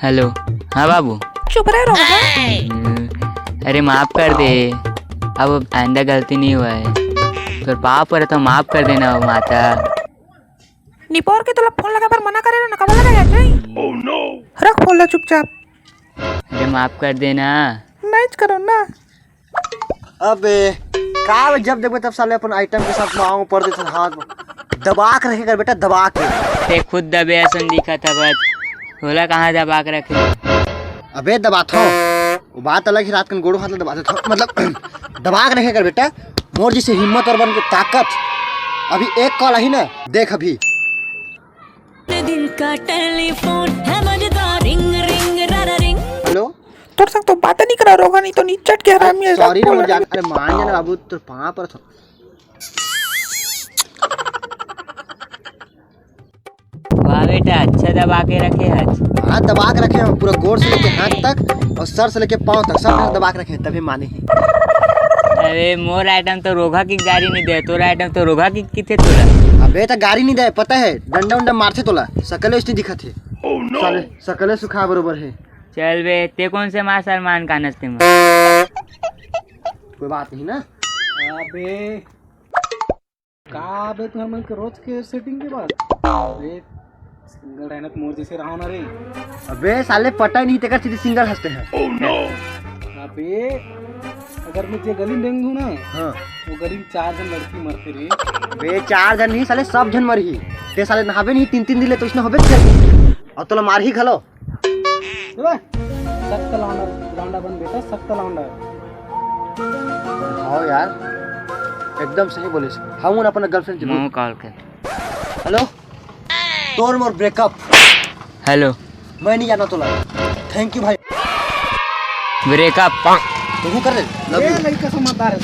Hello. हाँ बाबू। चुप रहे रोगा। अरे माफ कर दे, अब आइंदा गलती नहीं हुआ है। तो पाप पर तो माफ कर देना माता। निपोर के तुला फोन लगा पर मना करे ना कब लगा जाए। Oh no. रख फोन ला चुपचाप। अरे माफ कर देना। नहीं करो ना। अबे का जब देखो तब साले अपन आइटम के साथ मांग पड़ देते हाथ दबा के रखे कर बेटा, दबा के। ते खुद दबे ऐसा दिखा था बस, बोला कहाँ दबा के रखे। अबे दबा थो, वो बात अलग ही। रात के गोड़ों हाथ में दबाते थो, मतलब दबा के रखे कर बेटा। मोर जैसे हिम्मत और बन के ताकत। अभी एक कॉल आई ना, देख अभी। दिल का टेलीफोन है मजेदार, रिंग रिंग रारा रिंग। हेलो। तोर संग तो बात नहीं करा रोगा, नहीं तो नीचट के हरामी है। सॉरी ना मजाक। अरे मान जाना बाबू, तो पाँव पर थो। वाह बेटा, अच्छा दबा के रखे हाथ। हाथ दबा के रखे हैं पूरा, गोड़ से लेके हाथ तक और सर से लेके पाँव तक सब दबा के रखे हैं, तभी माने हैं। अरे मोर आइटम तो रोगा की गाड़ी नहीं दे, तोरा आइटम तो रोगा की किथे तोरा। अबे तो गाड़ी नहीं दे, पता है डंडा उंडा मारते तोला, सकले उसने दिखा थे। साले सकले सुखा बरोबर है। चल बे, ते कौन से मां सलमान का नस्ते में। कोई बात नहीं ना। अबे का बे तुम्हारे मन के रोज के सेटिंग के बाद अबे सिंगल रहना तो मोर जैसे रहो ना रे। अबे साले पता ही नहीं तेकर सीधे सिंगल हंसते हैं। अबे अगर मैं जे गली में डेंगू ना, हाँ। वो गली में 4 जन लड़की मरते रे। बे 4 जन नहीं साले, सब जन मरी। ते साले नहावे नहीं 3-3 दिले तो इसने होबे कर और तोला मार ही खलो। बे सख्त लौंडा बन बेटा, सख्त लौंडा। हाँ यार एकदम सही बोले। हम अपना गर्लफ्रेंड मुंह कॉल कर। हेलो। तोर मोर ब्रेकअप। हेलो। मैं नहीं जाना तोला। थैंक यू भाई। ब्रेकअप तू कर दे। लव ये यू। लड़का समझदार है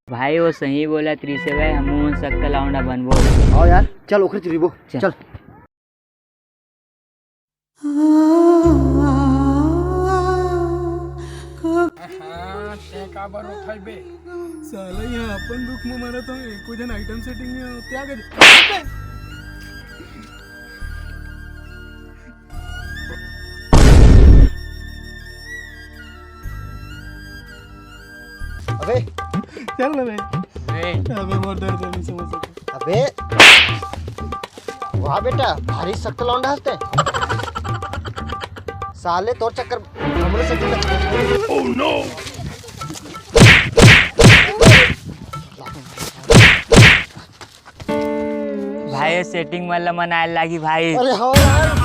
भाई, वो सही बोला त्री से भाई, हम सकता लाउंडा बनबो। आओ यार चल ओखरी चुरीबो चल। का बार उठाई बे साला, यहाँ अपन दुख में मरा तो एको जन आइटम सेटिंग में त्याग दे। अबे चल ना बे। अबे मोर दर्द नहीं समझ सकता। अबे वाह बेटा, भारी सख्त लौंडा हंसते साले। तोर चक्कर हमरे से। Oh no. भाई सेटिंग मतलब मनाए लागी भाई। अरे हाँ यार।